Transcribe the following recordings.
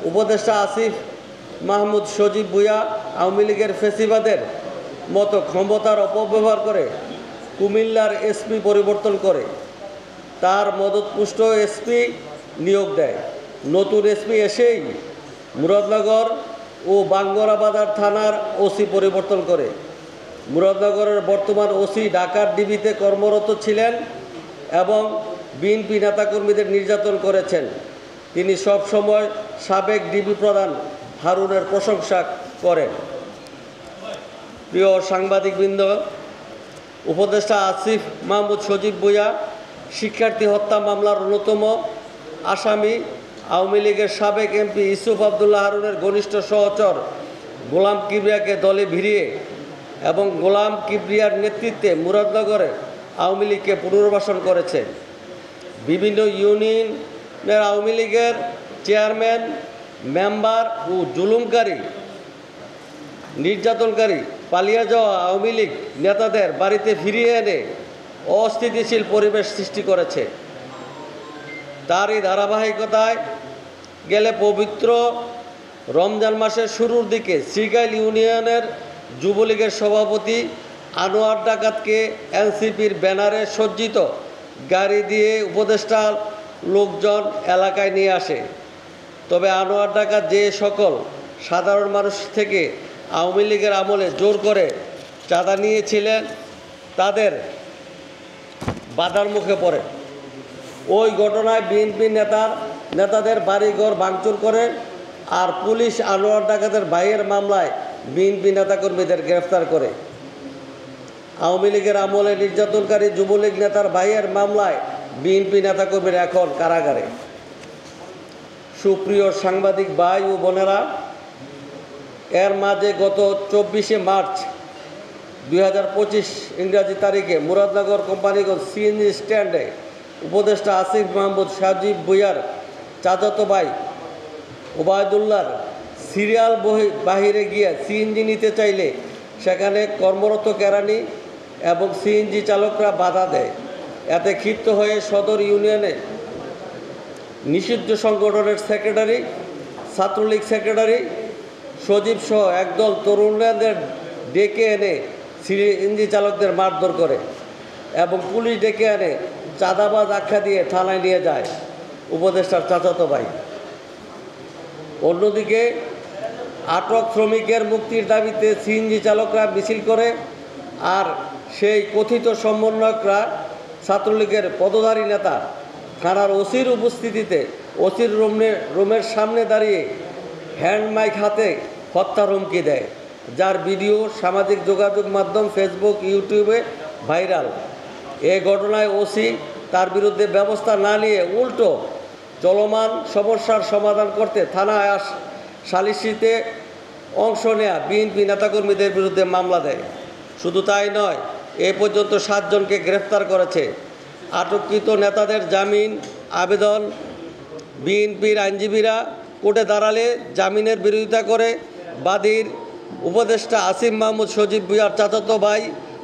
উপদেষ্টা আসিফ মাহমুদ সজীব ভুঁইয়া আওয়ামী লীগের ফেসিবাদের মতো ক্ষমতার অপব্যবহার করে কুমিল্লার এসপি পরিবর্তন করে তার মদতপুষ্ট এসপি নিয়োগ দেয়। নতুন এসপি এসেই মুরাদনগর ও বাঙ্গরা বাজার থানার ওসি পরিবর্তন করে। মুরাদনগরের বর্তমান ওসি ঢাকার ডিবিতে কর্মরত ছিলেন এবং বিএনপি নেতাকর্মীদের নির্যাতন করেছেন। তিনি সবসময় সাবেক ডিবি প্রধান হারুনের প্রশংসা করেন। প্রিয় সাংবাদিকবৃন্দ, উপদেষ্টা আসিফ মাহমুদ সজীব ভুঁইয়া শিক্ষার্থী হত্যা মামলার অন্যতম আসামি আওয়ামী লীগের সাবেক এমপি ইউসুফ আবদুল্লাহ হারুনের ঘনিষ্ঠ সহচর গোলাম কিবরিয়াকে দলে ভিড়িয়ে এবং গোলাম কিবরিয়ার নেতৃত্বে মুরাদনগরে আওয়ামী লীগকে পুনর্বাসন করেছে। বিভিন্ন ইউনিয়নের আওয়ামী লীগের চেয়ারম্যান, মেম্বার ও জুলুমকারী, নির্যাতনকারী, পালিয়ে যাওয়া আওয়ামী লীগ নেতাদের বাড়িতে ফিরিয়ে এনে অস্থিতিশীল পরিবেশ সৃষ্টি করেছে। তারই ধারাবাহিকতায় গেলে পবিত্র রমজান মাসের শুরুর দিকে শ্রীগাইল ইউনিয়নের যুবলীগের সভাপতি আনোয়ার ডাকাতকে এনসিপির ব্যানারে সজ্জিত গাড়ি দিয়ে উপদেষ্টার লোকজন এলাকায় নিয়ে আসে। তবে আনোয়ার ডাকাত যে সকল সাধারণ মানুষ থেকে আওয়ামী লীগের আমলে জোর করে চাঁদা নিয়েছিলেন তাদের বাধার মুখে পড়ে। ওই ঘটনায় বিএনপি নেতাদের বাড়িঘর ভাঙচুর করে আর পুলিশ আনোয়ার ডাকাতের ভাইয়ের মামলায় বিএনপি নেতাকর্মীদের গ্রেফতার করে। আওয়ামী লীগের আমলে নির্যাতনকারী যুবলীগ নেতার ভাইয়ের মামলায় বিএনপি নেতাকর্মীরা এখন কারাগারে। সুপ্রিয় সাংবাদিক ভাই ও বোনেরা, এর মাঝে গত 24শে মার্চ 2025 ইংরাজি তারিখে মুরাদনগর কোম্পানিগঞ্জ সিএনজি স্ট্যান্ডে উপদেষ্টা আসিফ মাহমুদ সজীব ভুঁইয়ার চাচাতো ভাই ওবায়দুল্লাহর সিরিয়াল বাহিরে গিয়ে সিএনজি নিতে চাইলে সেখানে কর্মরত কেরানি এবং সিএনজি চালকরা বাধা দেয়। এতে ক্ষিপ্ত হয়ে সদর ইউনিয়নে নিষিদ্ধ সংগঠনের সেক্রেটারি, ছাত্রলীগ সেক্রেটারি সজীব সহ একদল তরুণদের ডেকে এনে সিএনজি চালকদের মারধর করে এবং পুলিশ ডেকে এনে চাঁদাবাজ আখ্যা দিয়ে থানায় নিয়ে যায় উপদেষ্টার চাচাতো ভাই। অন্যদিকে আটক শ্রমিকের মুক্তির দাবিতে সিএনজি চালকরা মিছিল করে আর সেই কথিত সমন্বয়করা ছাত্রলীগের পদধারী নেতা থানার ওসির উপস্থিতিতে ওসির রুমের সামনে দাঁড়িয়ে হ্যান্ড মাইক হাতে হত্যার হুমকি দেয়, যার ভিডিও সামাজিক যোগাযোগ মাধ্যম ফেসবুক, ইউটিউবে ভাইরাল। এ ঘটনায় ওসি তার বিরুদ্ধে ব্যবস্থা না নিয়ে উল্টো চলমান সমস্যার সমাধান করতে থানায় সালিসিতে অংশ নেয়া বিএনপি নেতাকর্মীদের বিরুদ্ধে মামলা দেয়। শুধু তাই নয়, এ পর্যন্ত 7 জনকে গ্রেফতার করেছে। আটককৃত নেতাদের জামিন আবেদন বিএনপির আইনজীবীরা কোর্টে দাঁড়ালে জামিনের বিরোধিতা করে বাদীর উপদেষ্টা আসিফ মাহমুদ সজীব ভুঁইয়ার চাচাতো ভাই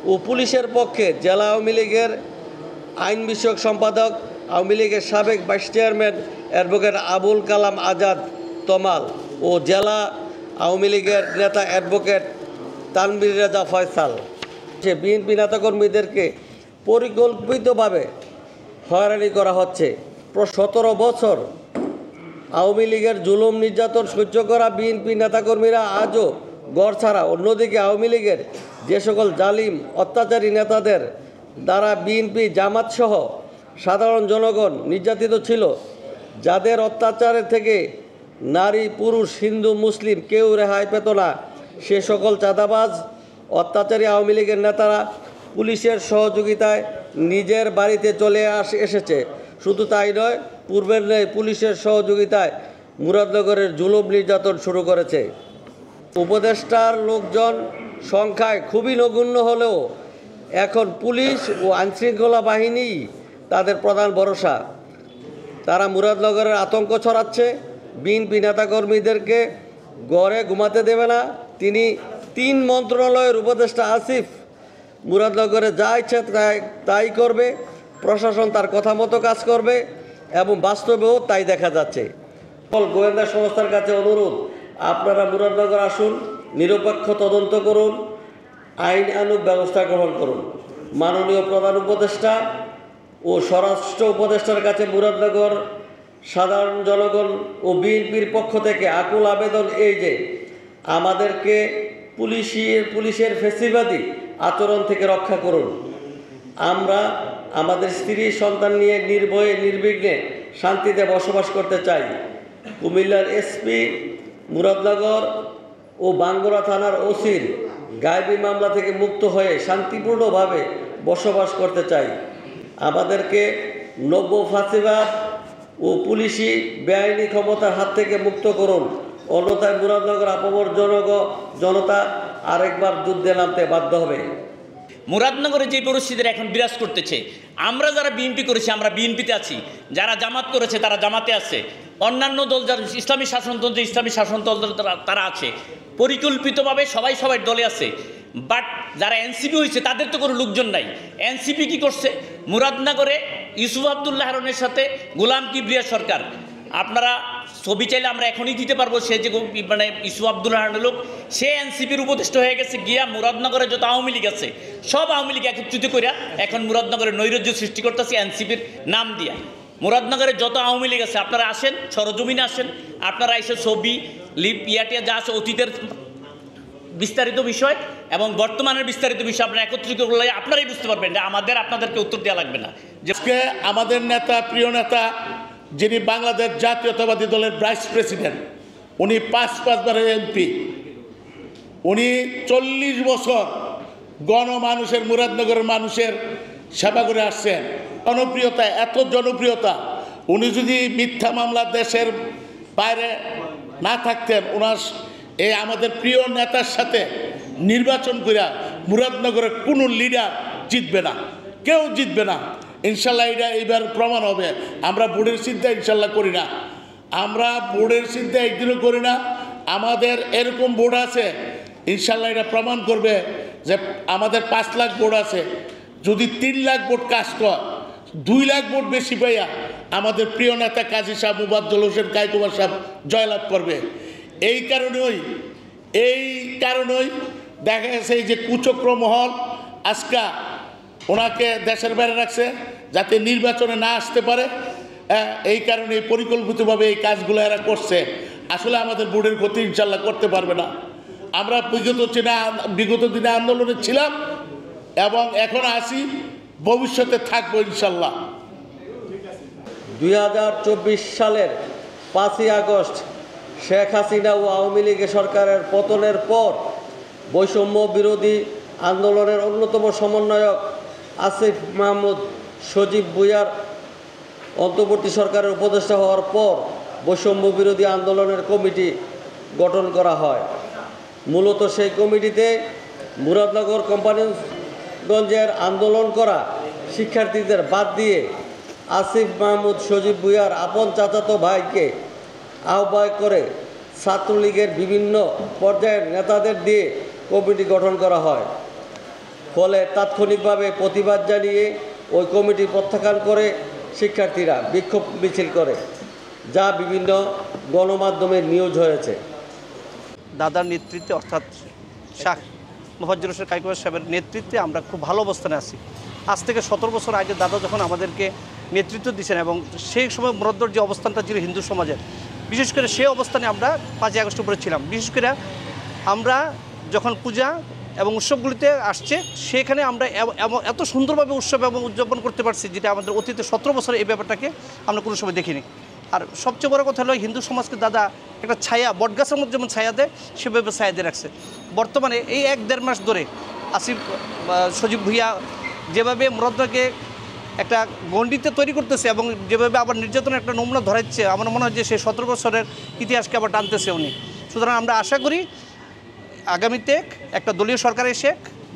ও পুলিশের পক্ষে জেলা আওয়ামী লীগের আইন বিষয়ক সম্পাদক, আওয়ামী লীগের সাবেক vice chairman advocate Abul Kalam Azad তমাল ও জেলা আওয়ামী লীগের নেতা অ্যাডভোকেট তানভীর রেজা ফয়সাল। সে বিএনপি নেতাকর্মীদেরকে পরিকল্পিতভাবে হয়রানি করা হচ্ছে। 17 বছর আওয়ামী লীগের জুলুম নির্যাতন সহ্য করা বিএনপি নেতাকর্মীরা আজও গড় ছাড়া। অন্যদিকে আওয়ামী লীগের যে সকল জালিম অত্যাচারী নেতাদের দ্বারা বিএনপি জামাতসহ সাধারণ জনগণ নির্যাতিত ছিল, যাদের অত্যাচারের থেকে নারী, পুরুষ, হিন্দু, মুসলিম কেউ রেহাই পেত না, সে সকল চাঁদাবাজ অত্যাচারী আওয়ামী লীগের নেতারা পুলিশের সহযোগিতায় নিজের বাড়িতে চলে এসেছে। শুধু তাই নয়, পূর্বের ন্যায় পুলিশের সহযোগিতায় মুরাদনগরের জুলুম নির্যাতন শুরু করেছে। উপদেষ্টার লোকজন সংখ্যায় খুবই নগণ্য হলেও এখন পুলিশ ও আইনশৃঙ্খলা বাহিনী তাদের প্রধান ভরসা। তারা মুরাদনগরের আতঙ্ক ছড়াচ্ছে, বিএনপি নেতাকর্মীদেরকে ঘরে ঘুমাতে দেবে না। তিনি 3 মন্ত্রণালয়ের উপদেষ্টা আসিফ মুরাদনগরে যা ইচ্ছে তাই করবে, প্রশাসন তার কথা মতো কাজ করবে এবং বাস্তবেও তাই দেখা যাচ্ছে। গোয়েন্দা সংস্থার কাছে অনুরোধ, আপনারা মুরাদনগর আসুন, নিরপেক্ষ তদন্ত করুন, আইন আনুগ ব্যবস্থা গ্রহণ করুন। মাননীয় প্রধান উপদেষ্টা ও স্বরাষ্ট্র উপদেষ্টার কাছে মুরাদনগর সাধারণ জনগণ ও বিএনপির পক্ষ থেকে আকুল আবেদন এই যে আমাদেরকে পুলিশের ফ্যাসিবাদী আচরণ থেকে রক্ষা করুন। আমরা আমাদের স্ত্রী সন্তান নিয়ে নির্ভয়ে নির্বিঘ্নে শান্তিতে বসবাস করতে চাই। কুমিল্লার এসপি, মুরাদনগর ও বাঙ্গুরা থানার ওসির গায়েবী মামলা থেকে মুক্ত হয়ে শান্তিপূর্ণভাবে বসবাস করতে চাই। আমাদেরকে নব্য ফাঁসিবাদ ও পুলিশি বেআইনি ক্ষমতার হাত থেকে মুক্ত করুন, অন্যথায় মুরাদনগর আপামর জনতা আরেকবার যুদ্ধে নামতে বাধ্য হবে। মুরাদনগরে যে পরিস্থিতি এখন বিরাজ করতেছে, আমরা যারা বিএনপি করেছি আমরা বিএনপিতে আছি, যারা জামাত করেছে তারা জামাতে আছে, অন্যান্য দল যারা ইসলামী শাসনতন্ত্র ইসলামী শাসনতন্ত্র তারা আছে, পরিকল্পিতভাবে সবাই দলে আছে। বাট যারা এনসিপি হয়েছে তাদের তো কোনো লোকজন নাই। এনসিপি কি করছে? মুরাদনগরে ইউসুফ আবদুল্লাহ হারুনের সাথে গোলাম কিবরিয়া সরকার, আপনারা ছবি চাইলে আমরা এখনই দিতে পারবো। সে যে মানে ইউসুফ আবদুল্লাহ হারুনের লোক, সে এনসিপির উপদেষ্টা হয়ে গেছে, গিয়া মুরাদনগরে যত আওয়ামী লীগ আছে সব আওয়ামী লীগ একত্রিত করিয়া এখন মুরাদনগরে নৈরাজ্য সৃষ্টি করতেছে এনসিপির নাম দিয়া। মুরাদনগরে যত আওয়ামী লীগ আছে আপনারা আসেন, সরজমিনে আসেন, আপনারা এসে ছবি ইয়াটিয়া যা আছে অতীতের বিস্তারিত বিষয় এবং বর্তমানের বিস্তারিত বিষয় আপনারা একত্রিত করলে আপনারাই বুঝতে পারবেন যে আপনাদেরকে উত্তর দেওয়া লাগবে না। আজকে আমাদের নেতা, প্রিয় নেতা, যিনি বাংলাদেশ জাতীয়তাবাদী দলের ভাইস প্রেসিডেন্ট, উনি 5বারের এমপি, উনি 40 বছর গণমানুষের, মুরাদনগরের মানুষের সেবা করে আসছেন। জনপ্রিয়তা, এত জনপ্রিয়তা, উনি যদি মিথ্যা মামলা দেশের বাইরে না থাকতেন, ওনার এই আমাদের প্রিয় নেতার সাথে নির্বাচন করিয়া মুরাদনগরের কোনো লিডার জিতবে না, কেউ জিতবে না। ইনশাল্লাহ এটা এইবার প্রমাণ হবে। আমরা বোর্ডের চিন্তা ইনশাল্লাহ করি না, আমরা বোর্ডের চিন্তা একদিনও করি না। আমাদের এরকম বোর্ড আছে, ইনশাল্লাহ এটা প্রমাণ করবে যে আমাদের 5 লাখ বোর্ড আছে, যদি 3 লাখ ভোট কাস্ট হয়, 2 লাখ ভোট বেশি পাইয়া আমাদের প্রিয় নেতা কাজী সাহেব মুবাদ্দল হোসেন কায়কুমার সাহেব জয়লাভ করবে। এই কারণেই দেখা গেছে এই যে কুচক্র মহল আজকা ওনাকে দেশের বাইরে রাখছে যাতে নির্বাচনে না আসতে পারে। এই কারণে পরিকল্পিতভাবে এই কাজগুলো এরা করছে। আসলে আমাদের বোর্ডের ক্ষতি ইনশাল্লাহ করতে পারবে না। আমরা বিগত দিনে আন্দোলনে ছিলাম এবং এখন আছি, ভবিষ্যতে থাকবো ইনশাল্লাহ। 2024 সালের 5ই আগস্ট শেখ হাসিনা ও আওয়ামী লীগ সরকারের পতনের পর বৈষম্য বিরোধী আন্দোলনের অন্যতম সমন্বয়ক আসিফ মাহমুদ সজীব ভুঁইয়ার অন্তর্বর্তী সরকারের উপদেষ্টা হওয়ার পর বৈষম্য বিরোধী আন্দোলনের কমিটি গঠন করা হয়। মূলত সেই কমিটিতে মুরাদনগর কোম্পানিগঞ্জের আন্দোলন করা শিক্ষার্থীদের বাদ দিয়ে আসিফ মাহমুদ সজীব ভুঁইয়ার আপন চাচাতো ভাইকে আহ্বায়ক করে ছাত্রলীগের বিভিন্ন পর্যায়ের নেতাদের দিয়ে কমিটি গঠন করা হয়। ফলে তাৎক্ষণিকভাবে প্রতিবাদ জানিয়ে ওই কমিটি প্রত্যাখ্যান করে শিক্ষার্থীরা বিক্ষোভ মিছিল করে, যা বিভিন্ন গণমাধ্যমে নিউজ হয়েছে। দাদার নেতৃত্বে, অর্থাৎ শাহ মোফাজ্জল হোসেন কায়কুমার সাহেবের নেতৃত্বে আমরা খুব ভালো অবস্থানে আছি। আজ থেকে 17 বছর আগে দাদা যখন আমাদেরকে নেতৃত্ব দিয়েছেন এবং সেই সময় মুরাদনগর যে অবস্থানটা ছিল হিন্দু সমাজের, বিশেষ করে সেই অবস্থানে আমরা 5ই আগস্ট উপরে ছিলাম। বিশেষ করে আমরা যখন পূজা এবং উৎসবগুলিতে আসছে সেখানে আমরা এত সুন্দরভাবে উৎসব এবং উদযাপন করতে পারছি, যেটা আমাদের অতীতে 17 বছরে এই ব্যাপারটাকে আমরা কোনো সময় দেখিনি। আর সবচেয়ে বড় কথা হলো হিন্দু সমাজকে দাদা একটা ছায়া, বটগাছের মধ্যে যেমন ছায়া দেয় সেভাবে ছায়া দিয়ে রাখছে। বর্তমানে এই 1-1.5 মাস ধরে আসিফ সজীব ভুঁইয়া যেভাবে মুরাদনগরকে একটা গণ্ডিতে তৈরি করতেছে এবং যেভাবে আবার নির্যাতনের একটা নমুনা ধরাচ্ছে, আমার মনে হয় যে সেই 17 বছরের ইতিহাসকে আবার টানতেছে উনি। সুতরাং আমরা আশা করি আগামীতে একটা দলীয় সরকার এসে,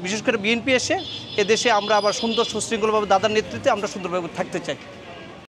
বিশেষ করে বিএনপি এসে, এদেশে আমরা আবার সুন্দর সুশৃঙ্খলভাবে দাদার নেতৃত্বে আমরা সুন্দরভাবে থাকতে চাই।